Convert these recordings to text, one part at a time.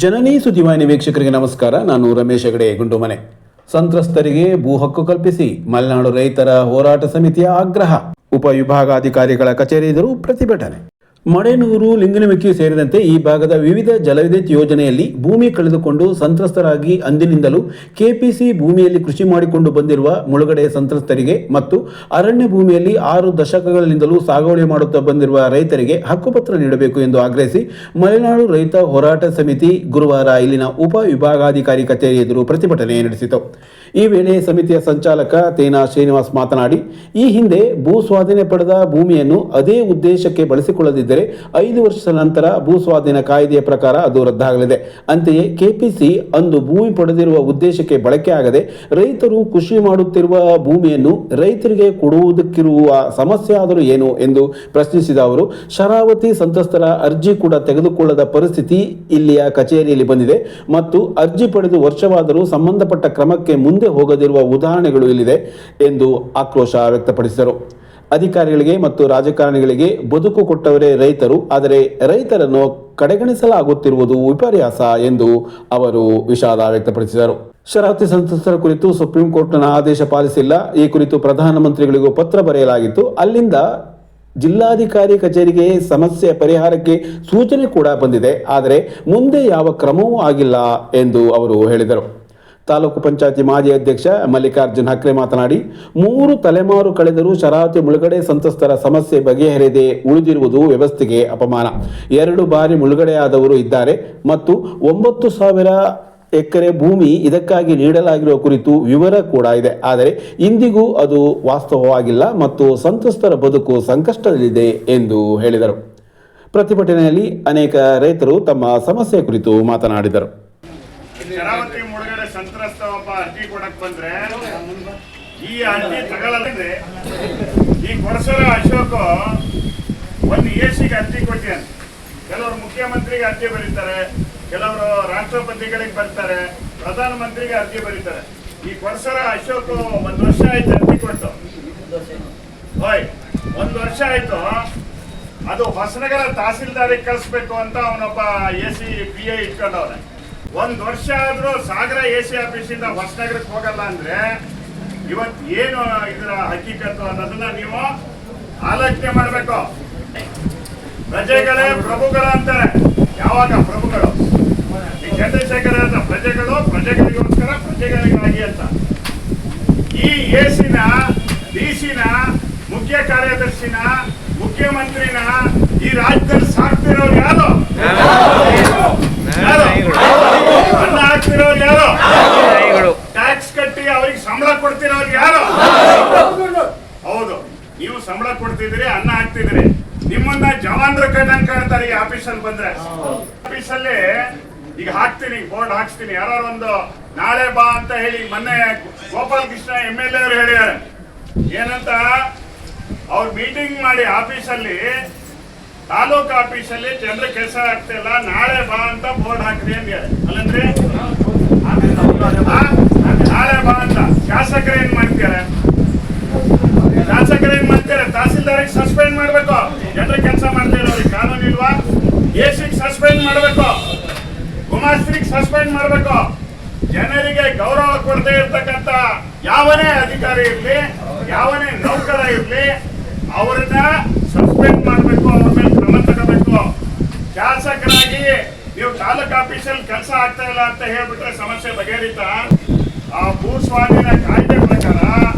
ಜನನಿ ಸುದ್ದಿವಾಹಿನಿ ವೀಕ್ಷಕರಿಗೆ ನಮಸ್ಕಾರ. ನಾನು ರಮೇಶ್ ಹೆಗಡೆ, ಗುಂಡುಮನೆ. ಸಂತ್ರಸ್ತರಿಗೆ ಭೂ ಹಕ್ಕು ಕಲ್ಪಿಸಿ ಮಲೆನಾಡು ರೈತರ ಹೋರಾಟ ಸಮಿತಿಯ ಆಗ್ರಹ. ಉಪವಿಭಾಗಾಧಿಕಾರಿಗಳ ಕಚೇರಿ ಎದುರು ಪ್ರತಿಭಟನೆ. ಮಡೇನೂರು, ಲಿಂಗನಮಕ್ಕಿ ಸೇರಿದಂತೆ ಈ ಭಾಗದ ವಿವಿಧ ಜಲವಿದ್ಯುತ್ ಯೋಜನೆಯಲ್ಲಿ ಭೂಮಿ ಕಳೆದುಕೊಂಡು ಸಂತ್ರಸ್ತರಾಗಿ ಅಂದಿನಿಂದಲೂ ಕೆಪಿಸಿ ಭೂಮಿಯಲ್ಲಿ ಕೃಷಿ ಮಾಡಿಕೊಂಡು ಬಂದಿರುವ ಮುಳುಗಡೆ ಸಂತ್ರಸ್ತರಿಗೆ ಮತ್ತು ಅರಣ್ಯ ಭೂಮಿಯಲ್ಲಿ 6 ದಶಕಗಳಿಂದಲೂ ಸಾಗುವಳಿ ಮಾಡುತ್ತಾ ಬಂದಿರುವ ರೈತರಿಗೆ ಹಕ್ಕುಪತ್ರ ನೀಡಬೇಕು ಎಂದು ಆಗ್ರಹಿಸಿ ಮಲೆನಾಡು ರೈತ ಹೋರಾಟ ಸಮಿತಿ ಗುರುವಾರ ಇಲ್ಲಿನ ಉಪ ವಿಭಾಗಾಧಿಕಾರಿ ಕಚೇರಿ ಎದುರು ಪ್ರತಿಭಟನೆ ನಡೆಸಿತು. ಈ ವೇಳೆ ಸಮಿತಿಯ ಸಂಚಾಲಕ ತೇನಾ ಶ್ರೀನಿವಾಸ್ ಮಾತನಾಡಿ, ಈ ಹಿಂದೆ ಭೂ ಸ್ವಾಧೀನ ಪಡೆದ ಭೂಮಿಯನ್ನು ಅದೇ ಉದ್ದೇಶಕ್ಕೆ ಬಳಸಿಕೊಳ್ಳದಿದ್ದರೆ 5 ವರ್ಷದ ನಂತರ ಭೂ ಸ್ವಾಧೀನ ಕಾಯ್ದೆಯ ಪ್ರಕಾರ ಅದು ರದ್ದಾಗಲಿದೆ. ಅಂತೆಯೇ ಕೆಪಿಸಿ ಅಂದು ಭೂಮಿ ಪಡೆದಿರುವ ಉದ್ದೇಶಕ್ಕೆ ಬಳಕೆ ಆಗದೆ ರೈತರು ಕೃಷಿ ಮಾಡುತ್ತಿರುವ ಭೂಮಿಯನ್ನು ರೈತರಿಗೆ ಕೊಡುವುದಕ್ಕಿರುವ ಸಮಸ್ಯೆ ಆದರೂ ಏನು ಎಂದು ಪ್ರಶ್ನಿಸಿದ ಅವರು, ಶರಾವತಿ ಸಂತ್ರಸ್ತರ ಅರ್ಜಿ ಕೂಡ ತೆಗೆದುಕೊಳ್ಳದ ಪರಿಸ್ಥಿತಿ ಇಲ್ಲಿಯ ಕಚೇರಿಯಲ್ಲಿ ಬಂದಿದೆ ಮತ್ತು ಅರ್ಜಿ ಪಡೆದು ವರ್ಷವಾದರೂ ಸಂಬಂಧಪಟ್ಟ ಕ್ರಮಕ್ಕೆ ಮುಂದೆ ಹೋಗದಿರುವ ಉದಾಹರಣೆಗಳು ಇಲ್ಲಿದೆ ಎಂದು ಆಕ್ರೋಶ ವ್ಯಕ್ತಪಡಿಸಿದರು. ಅಧಿಕಾರಿಗಳಿಗೆ ಮತ್ತು ರಾಜಕಾರಣಿಗಳಿಗೆ ಬದುಕು ಕೊಟ್ಟವರೇ ರೈತರು, ಆದರೆ ರೈತರನ್ನು ಕಡೆಗಣಿಸಲಾಗುತ್ತಿರುವುದು ವಿಪರ್ಯಾಸ ಎಂದು ಅವರು ವಿಷಾದ ವ್ಯಕ್ತಪಡಿಸಿದರು. ಶರಾವತಿ ಸಂತ್ರಸ್ತರ ಕುರಿತು ಸುಪ್ರೀಂ ಕೋರ್ಟ್ನ ಆದೇಶ ಪಾಲಿಸಿಲ್ಲ. ಈ ಕುರಿತು ಪ್ರಧಾನಮಂತ್ರಿಗಳಿಗೂ ಪತ್ರ ಬರೆಯಲಾಗಿತ್ತು. ಅಲ್ಲಿಂದ ಜಿಲ್ಲಾಧಿಕಾರಿ ಕಚೇರಿಗೆ ಸಮಸ್ಯೆ ಪರಿಹಾರಕ್ಕೆ ಸೂಚನೆ ಕೂಡ ಬಂದಿದೆ, ಆದರೆ ಮುಂದೆ ಯಾವ ಕ್ರಮವೂ ಆಗಿಲ್ಲ ಎಂದು ಅವರು ಹೇಳಿದರು. ತಾಲೂಕು ಪಂಚಾಯತಿ ಮಾಜಿ ಅಧ್ಯಕ್ಷ ಮಲ್ಲಿಕಾರ್ಜುನ್ ಹಕ್ರೆ ಮಾತನಾಡಿ, 3 ತಲೆಮಾರು ಕಳೆದರೂ ಶರಾವತಿ ಮುಳುಗಡೆ ಸಂತ್ರಸ್ತರ ಸಮಸ್ಯೆ ಬಗೆಹರಿಯದೆ ಉಳಿದಿರುವುದು ವ್ಯವಸ್ಥೆಗೆ ಅಪಮಾನ. 2 ಬಾರಿ ಮುಳುಗಡೆಯಾದವರು ಇದ್ದಾರೆ ಮತ್ತು 9,000 ಎಕರೆ ಭೂಮಿ ಇದಕ್ಕಾಗಿ ನೀಡಲಾಗಿರುವ ಕುರಿತು ವಿವರ ಕೂಡ ಇದೆ, ಆದರೆ ಇಂದಿಗೂ ಅದು ವಾಸ್ತವವಾಗಿಲ್ಲ ಮತ್ತು ಸಂತ್ರಸ್ತರ ಬದುಕು ಸಂಕಷ್ಟದಲ್ಲಿದೆ ಎಂದು ಹೇಳಿದರು. ಪ್ರತಿಭಟನೆಯಲ್ಲಿ ಅನೇಕ ರೈತರು ತಮ್ಮ ಸಮಸ್ಯೆ ಕುರಿತು ಮಾತನಾಡಿದರು. ಶರಾವತಿ ಮುಳುಗಡೆ ಸಂತ್ರಸ್ತ ಒಬ್ಬ ಅರ್ಜಿ ಕೊಡಕ್ ಬಂದ್ರೆ ಈ ಅರ್ಜಿ ತಗೊಳ್ಳದ್ರೆ ಈ ಕೊಡಸರ ಅಶೋಕ್ ಒಂದು ಎಸಿಗೆ ಅರ್ಜಿ ಕೊಟ್ಟಿದ್ದಾನೆ. ಕೆಲವರು ಮುಖ್ಯಮಂತ್ರಿಗೆ ಅರ್ಜಿ ಬರೀತಾರೆ, ಕೆಲವರು ರಾಷ್ಟ್ರಪತಿಗಳಿಗೆ ಬರ್ತಾರೆ, ಪ್ರಧಾನಮಂತ್ರಿಗೆ ಅರ್ಜಿ ಬರೀತಾರೆ. ಈ ಕೊಡಸರ ಅಶೋಕ್ 1 ವರ್ಷ ಆಯ್ತು ಅರ್ಜಿ ಕೊಟ್ಟು, 1 ವರ್ಷ ಆಯ್ತು. ಅದು ಹೊಸನಗರ ತಹಸೀಲ್ದಾರಿಗೆ ಕಳಿಸ್ಬೇಕು ಅಂತ ಅವನೊಬ್ಬ ಎಸಿ PA ಇಟ್ಕೊಂಡವನೆ. 1 ವರ್ಷ ಆದ್ರೂ ಸಾಗರ ಎಸಿ ಆಫೀಸಿಂದ ಹೊಸನಗರಕ್ಕೆ ಹೋಗಲ್ಲ ಅಂದ್ರೆ ಇವತ್ತು ಏನು ಇದರ ಹಕ್ಕಿಕತ್ತು ಅನ್ನೋದನ್ನ ನೀವು ಆಲೋಚನೆ ಮಾಡಬೇಕು. ಪ್ರಜೆಗಳೇ ಪ್ರಭುಗಳು ಅಂತಾರೆ. ಯಾವಾಗ ಪ್ರಭುಗಳು? ಈ ಚಂದ್ರಶೇಖರ ಪ್ರಜೆಗಳು ಪ್ರಜೆಗಳಿಗೋಸ್ಕರ ಪ್ರಜೆಗಳಿಗಾಗಿ ಅಂತ. ಈ ಎಸಿನ ಡಿಸಿನ ಮುಖ್ಯ ಕಾರ್ಯದರ್ಶಿನ ಮುಖ್ಯಮಂತ್ರಿನ ಈ ರಾಜ್ಯದಲ್ಲಿ ಸಾಕ್ತಿರೋರು ಯಾರು? ಅನ್ನ ಹಾಕ್ತಿರೋರು ಯಾರು? ಟ್ಯಾಕ್ಸ್ ಕಟ್ಟಿ ಅವ್ರಿಗೆ ಸಂಬಳ ಕೊಡ್ತಿರೋರು ಯಾರು? ಹೌದು, ನೀವು ಸಂಬಳ ಕೊಡ್ತಿದ್ದೀರಿ, ಅನ್ನ ಹಾಕ್ತಿದ್ದೀರಿ. ನಿಮ್ಮನ್ನ ಜವಾನ್ರ ಕಣ್ಣಂಗ್ ಕಾಣ್ತಾರೆ ಈ ಆಫೀಸಲ್ಲಿ ಬಂದ್ರೆ. ಆಫೀಸಲ್ಲಿ ಈಗ ಹಾಕ್ತೀನಿ, ಬೋರ್ಡ್ ಹಾಕ್ಸ್ತೀನಿ, ಯಾರು ಒಂದು ನಾಳೆ ಬಾ ಅಂತ ಹೇಳಿ ಮೊನ್ನೆ ಗೋಪಾಲ್ ಕೃಷ್ಣ MLA ಅವರು ಹೇಳಿದ್ದಾರೆ. ಏನಂತ? ಅವ್ರು ಮೀಟಿಂಗ್ ಮಾಡಿ ಆಫೀಸಲ್ಲಿ, ತಾಲೂಕು ಆಫೀಸಲ್ಲಿ ಜನರ ಕೆಲಸ ಆಗ್ತಾ ಇಲ್ಲ, ನಾಳೆ ಬಾ ಅಂತ ಬೋರ್ಡ್ ಹಾಕಿದೆ ಅಂದ್ಯಾರೆ. ಅಲ್ಲಂದ್ರೆ ನಾಳೆ ಬಾ ಅಂತ ಶಾಸಕರು ಏನ್ ಮಾಡ್ತಾರೆ? ತಹಸೀಲ್ದಾರಿಗೆ ಸಸ್ಪೆಂಡ್ ಮಾಡ್ಬೇಕು. ಜನರ ಕೆಲಸ ಮಾಡ್ತಾ ಇರೋರಿಗೆ ಕಾನೂನು ಇಲ್ವಾ? ಎಸಿಗೆ ಸಸ್ಪೆಂಡ್ ಮಾಡ್ಬೇಕು, ಗುಮಾಸ್ತ್ರಿಗೆ ಸಸ್ಪೆಂಡ್ ಮಾಡ್ಬೇಕು. ಜನರಿಗೆ ಗೌರವ ಕೊಡದೇ ಇರ್ತಕ್ಕಂಥ ಯಾವನೇ ಅಧಿಕಾರಿ ಇರ್ಲಿ, ಯಾವನೇ ನೌಕರ ಇರ್ಲಿ, ಅವ್ರನ್ನ ಸಸ್ಪೆಂಡ್ ಮಾಡಬೇಕು, ಅವ್ರ ಮೇಲೆ ಕ್ರಮ ತಗೋಬೇಕು. ಶಾಸಕರಾಗಿ ನೀವು ತಾಲೂಕು ಆಫೀಸಲ್ಲಿ ಕೆಲಸ ಆಗ್ತಾ ಇಲ್ಲ ಅಂತ ಹೇಳ್ಬಿಟ್ರೆ ಸಮಸ್ಯೆ ಬಗೆಹರಿತಾ? ಆ ಭೂ ಸ್ವಾಧೀನ ಕಾಯ್ದೆ ಪ್ರಕಾರ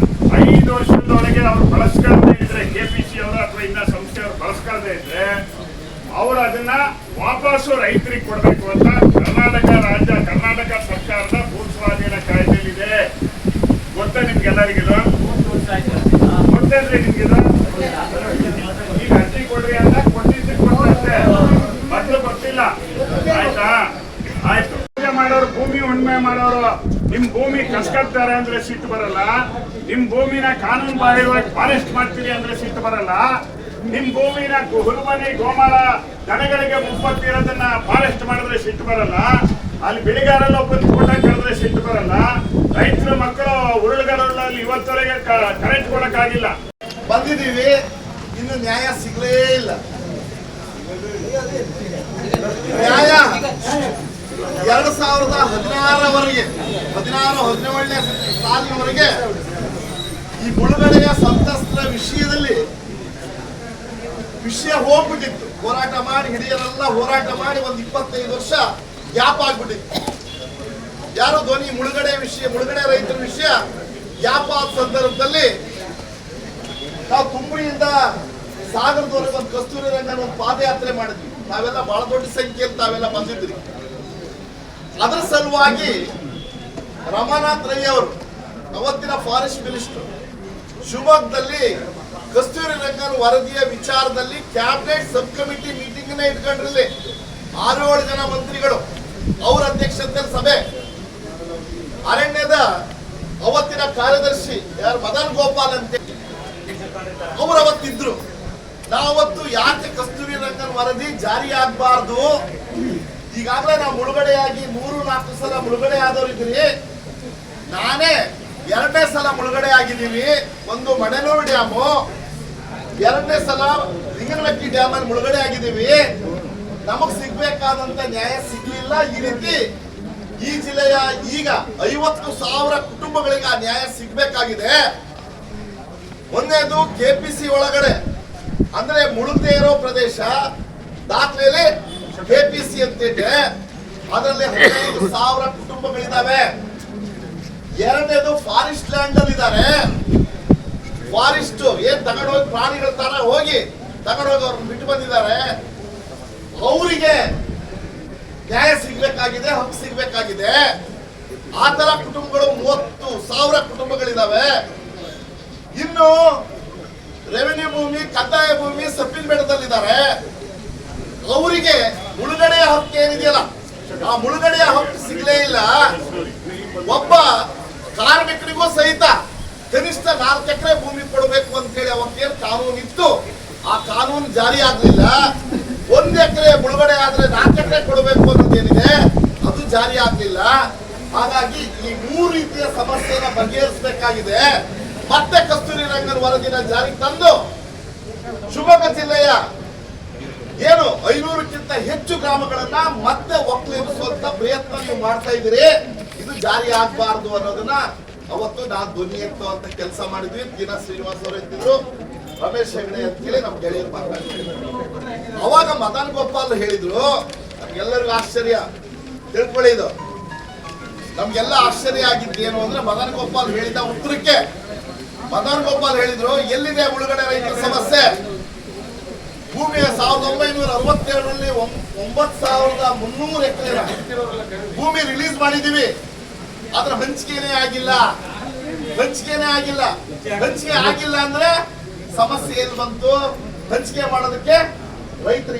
5 ವರ್ಷದೊಳಗೆ ಅವ್ರು ಬಳಸ್ಕೊಳ್ದೇ ಇದ್ರೆ, ಕೆಪಿಸಿ ಅವರು ಅಥವಾ ಇನ್ನ ಸಂಸ್ಥೆಯವರು ಬಳಸ್ಕೊಳ್ದೇ ಇದ್ರೆ ಅವರು ಅದನ್ನ ವಾಪಸ್ಸು ರೈತರಿಗೆ ಕೊಡಬೇಕು ಅಂತ ಕರ್ನಾಟಕ ಸರ್ಕಾರದ ಭೂ ಸ್ವಾಧೀನ ಕಾಯ್ದೆಯಲ್ಲಿದೆ. ಗೊತ್ತಾ ನಿಮ್ಗೆಲ್ಲರಿಗಿದು? ಗೊತ್ತೇನ್ರಿ ನಿಮ್ಗಿದು? ಈಗ ಅರ್ಜಿ ಕೊಡ್ರಿ ಅಂತ ಕೊಟ್ಟಿದ್ದಕ್ಕೆ ಮೊದಲು ಗೊತ್ತಿಲ್ಲ. ಆಯ್ತಾ? ಆಯ್ತು. ಮಾಡೋರು, ಭೂಮಿ ಉಣ್ಮೆ ಮಾಡೋರು ನಿಮ್ ಭೂಮಿ ಕಸ್ಕೊಳ್ತಾರೆ ಅಂದ್ರೆ ಸಿಟ್ಟು ಬರಲ್ಲ. ನಿಮ್ ಭೂಮಿನ ಕಾನೂನು ಬಾಹಿರವಾಗಿ ಫಾರೆಸ್ಟ್ ಮಾಡ್ತೀರಿ ಅಂದ್ರೆ ಸಿಟ್ಟು ಬರಲ್ಲ. ನಿಮ್ ಭೂಮಿನ ಹುಲ್ಮನೆ ಗೋಮಾಳ ದನಗಳಿಗೆ ಮುಪ್ಪತ್ತಿರೋದನ್ನ ಫಾರೆಸ್ಟ್ ಮಾಡಿದ್ರೆ ಸಿಟ್ಟು ಬರಲ್ಲ. ಅಲ್ಲಿ ಬೆಳೆಗಾರಲ್ಲ ಒಬ್ಬರು ಫೋಟ ಕಳೆದ್ರೆ ಸಿಟ್ಟು ಬರಲ್ಲ. ರೈತರ ಮಕ್ಕಳು ಉರುಳುಗಾರಲ್ಲಿ ಇವತ್ತವರೆಗೆ ಕರೆಂಟ್ ಕೊಡಕ್ಕಾಗಿಲ್ಲ. ಬಂದಿದ್ದೀವಿ, ಇನ್ನು ನ್ಯಾಯ ಸಿಗಲೇ ಇಲ್ಲ. ನ್ಯಾಯ 2016ವರೆಗೆ 17ನೇ ಸಾಲಿನವರೆಗೆ ಈ ಮುಳುಗಡೆಯ ಸಂತ್ರಸ್ತರ ವಿಷಯದಲ್ಲಿ ವಿಷಯ ಹೋಗ್ಬಿಟ್ಟಿತ್ತು. ಹೋರಾಟ ಮಾಡಿ ಹಿರಿಯರೆಲ್ಲ ಹೋರಾಟ ಮಾಡಿ ಒಂದು 25 ವರ್ಷ ಗ್ಯಾಪ್ ಆಗ್ಬಿಟ್ಟಿತ್ತು. ಯಾರು ಧ್ವನಿ ಮುಳುಗಡೆ ರೈತರ ವಿಷಯ ಗ್ಯಾಪ್ ಆದ ಸಂದರ್ಭದಲ್ಲಿ ನಾವು ತುಂಬ್ರಿಯಿಂದ ಸಾಗರದವರೆಗೆ ಒಂದು ಕಸ್ತೂರಿ ರಂಗನ ಒಂದು ಪಾದಯಾತ್ರೆ ಮಾಡಿದ್ವಿ. ನಾವೆಲ್ಲ ಬಹಳ ದೊಡ್ಡ ಸಂಖ್ಯೆಯಲ್ಲಿ ತಾವೆಲ್ಲ ಬಂದಿದ್ರಿ. ಅದರ ಸಲುವಾಗಿ ರಮಾನಾಥ್ ರೈ ಅವರು ಅವತ್ತಿನ ಫಾರೆಸ್ಟ್ ಮಿನಿಸ್ಟರ್ ಶಿವಮೊಗ್ಗದಲ್ಲಿ ಕಸ್ತೂರಿ ರಂಗನ್ ವರದಿಯ ವಿಚಾರದಲ್ಲಿ ಕ್ಯಾಬಿನೆಟ್ ಸಬ್ ಕಮಿಟಿ ಮೀಟಿಂಗ್ ಇಟ್ಕೊಂಡ್ರಲ್ಲಿ 6-7 ಜನ ಮಂತ್ರಿಗಳು ಅವರ ಅಧ್ಯಕ್ಷತೆಯಲ್ಲಿ ಸಭೆ. ಅರಣ್ಯದ ಅವತ್ತಿನ ಕಾರ್ಯದರ್ಶಿ ಯಾರು ಮದನ್ ಗೋಪಾಲ್ ಅಂತ ಅವರು ಅವತ್ತಿದ್ರು. ನಾವತ್ತು ಯಾಕೆ ಕಸ್ತೂರಿ ರಂಗನ್ ವರದಿ ಜಾರಿ ಆಗಬಾರ್ದು, ಈಗಾಗಲೇ ನಾವು ಮುಳುಗಡೆಯಾಗಿ 3-4 ಸಲ ಮುಳುಗಡೆ ಆದವರಿದ್ದೀರಿ. ನಾನೇ 2ನೇ ಸಲ ಮುಳುಗಡೆ ಆಗಿದ್ದೀವಿ. ಒಂದು ಮಣೆನೂರು ಡ್ಯಾಮು, 2ನೇ ಸಲ ಲಿಂಗನಮಕ್ಕಿ ಡ್ಯಾಮ್ ಅಲ್ಲಿ ಮುಳುಗಡೆ ಆಗಿದ್ದೀವಿ. ನಮಗ್ ಸಿಗ್ಬೇಕಾದಂತ ನ್ಯಾಯ ಸಿಗ್ಲಿಲ್ಲ. ಈ ರೀತಿ ಈ ಜಿಲ್ಲೆಯ ಈಗ 50,000 ಕುಟುಂಬಗಳಿಗೆ ಆ ನ್ಯಾಯ ಸಿಗ್ಬೇಕಾಗಿದೆ. ಒಂದೇದು ಕೆಪಿಸಿ ಒಳಗಡೆ ಅಂದ್ರೆ ಮುಳುಗದೆ ಇರೋ ಪ್ರದೇಶ ದಾಖಲೆಯಲ್ಲಿ ಕೆಪಿಸಿ ಅಂತಿದೆ, ಅದರಲ್ಲಿ 15,000 ಕುಟುಂಬಗಳಿದಾವೆ. ಎರಡನೇದು ಫಾರೆಸ್ಟ್ ಲ್ಯಾಂಡ್ ಅಲ್ಲಿ ಇದ್ದಾರೆ. ಫಾರೆಸ್ಟ್ ಏನ್ ತಗೊಂಡೋಗಿ ಪ್ರಾಣಿಗಳ ತರ ಹೋಗಿ ತಗೊಂಡೋಗಿ ಅವ್ರನ್ನ ಬಿಟ್ಟು ಬಂದಿದ್ದಾರೆ. ಅವರಿಗೆ ನ್ಯಾಯ ಸಿಗ್ಬೇಕಾಗಿದೆ, ಹಕ್ಕು ಸಿಗ್ಬೇಕಾಗಿದೆ. ಆ ತರ ಕುಟುಂಬಗಳು 30,000 ಕುಟುಂಬಗಳಿದಾವೆ. ಇನ್ನು ರೆವಿನ್ಯೂ ಭೂಮಿ, ಕಂದಾಯ ಭೂಮಿ ಸಪ್ಪಿನ ಬೆಟ್ಟದಲ್ಲಿದ್ದಾರೆ. ಅವರಿಗೆ ಮುಳುಗಡೆಯ ಹಕ್ಕು ಏನಿದೆಯಲ್ಲ, ಆ ಮುಳುಗಡೆಯ ಹಕ್ಕು ಸಿಗಲೇ ಇಲ್ಲ. ಒಬ್ಬ ಕಾರ್ಮಿಕರಿಗೂ ಸಹಿತ ಕನಿಷ್ಠ 4 ಎಕರೆ ಭೂಮಿ ಕೊಡಬೇಕು ಅಂತ ಹೇಳಿ ಅವತ್ತೇನು ಕಾನೂನು ಇತ್ತು, ಆ ಕಾನೂನು ಜಾರಿ ಆಗ್ಲಿಲ್ಲ. 1 ಎಕರೆ ಮುಳುಗಡೆ ಆದ್ರೆ 4 ಎಕರೆ ಕೊಡಬೇಕು ಅನ್ನೋದೇನಿದೆ ಅದು ಜಾರಿ ಆಗ್ಲಿಲ್ಲ. ಹಾಗಾಗಿ ಈ 3 ರೀತಿಯ ಸಮಸ್ಯೆನ ಬಗೆಹರಿಸಬೇಕಾಗಿದೆ. ಮತ್ತೆ ಕಸ್ತೂರಿ ರಂಗನ್ ವರದಿನ ಜಾರಿಗೆ ತಂದು ಶಿವಮೊಗ್ಗ ಜಿಲ್ಲೆಯ ಏನು 500ಕ್ಕಿಂತ ಹೆಚ್ಚು ಗ್ರಾಮಗಳನ್ನ ಮತ್ತೆ ಒಕ್ಕಲಿರಿಸುವಂತ ಪ್ರಯತ್ನ ನೀವು ಮಾಡ್ತಾ ಇದ್ದೀರಿ. ಇದು ಜಾರಿ ಆಗ್ಬಾರ್ದು ಅನ್ನೋದನ್ನ ಅವತ್ತು ನಾವು ಧ್ವನಿ ಎತ್ತುವಂತ ಕೆಲಸ ಮಾಡಿದ್ವಿ. ದೀನಾ ಶ್ರೀನಿವಾಸ್ ಅವರು ಎತ್ತಿದ್ರು, ರಮೇಶ್ ಹೆಗಡೆ ಅಂತ ಹೇಳಿ ನಮ್ ಗೆಳೆಯರು ಮಾತಾಡ್ತಿದ್ರು. ಅವಾಗ ಮದನ್ ಗೋಪಾಲ್ ಹೇಳಿದ್ರು, ನಮ್ಗೆಲ್ಲರಿಗೂ ಆಶ್ಚರ್ಯ, ತಿಳ್ಕೊಳ್ಳಿ ಇದು. ನಮ್ಗೆಲ್ಲ ಆಶ್ಚರ್ಯ ಆಗಿದ್ದೇನು ಅಂದ್ರೆ ಮದನ್ ಗೋಪಾಲ್ ಹೇಳಿದ ಉತ್ತರಕ್ಕೆ ಮದನ್ ಗೋಪಾಲ್ ಹೇಳಿದ್ರು, ಎಲ್ಲಿದೆ ಮುಳುಗಡೆ ರೈತರ ಸಮಸ್ಯೆ? ಭೂಮಿಯ 1967ರಲ್ಲಿ 9,300 ಎಕರೆ ಭೂಮಿ ರಿಲೀಸ್ ಮಾಡಿದೀವಿ. ಅದ್ರ ಹಂಚಿಕೆನೇ ಆಗಿಲ್ಲ. ಹಂಚಿಕೆ ಆಗಿಲ್ಲ ಅಂದ್ರೆ ಸಮಸ್ಯೆ ಏನ್ ಬಂತು? ಹಂಚಿಕೆ ಮಾಡೋದಕ್ಕೆ ರೈತರು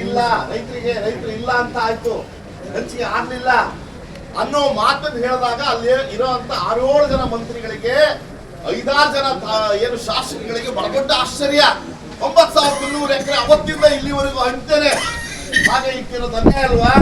ಇಲ್ಲ ಅಂತ ಆಯ್ತು. ಹಂಚಿಕೆ ಆಗ್ಲಿಲ್ಲ ಅನ್ನೋ ಮಾತನ್ನು ಹೇಳಿದಾಗ ಅಲ್ಲಿ ಇರೋಂತ 6-7 ಜನ ಮಂತ್ರಿಗಳಿಗೆ, 5-6 ಜನ ಏನು ಶಾಸಕರಿಗೆ ಬಹಳ ದೊಡ್ಡ ಆಶ್ಚರ್ಯ. 9,300 ಎಕರೆ ಅವತ್ತಿಂದ ಇಲ್ಲಿವರೆಗೂ ಹಂಚ್ತೇನೆ. ಹಾಗೆ ಇಟ್ಟಿರೋದು ಅನ್ಯಾಯ ಅಲ್ವಾ?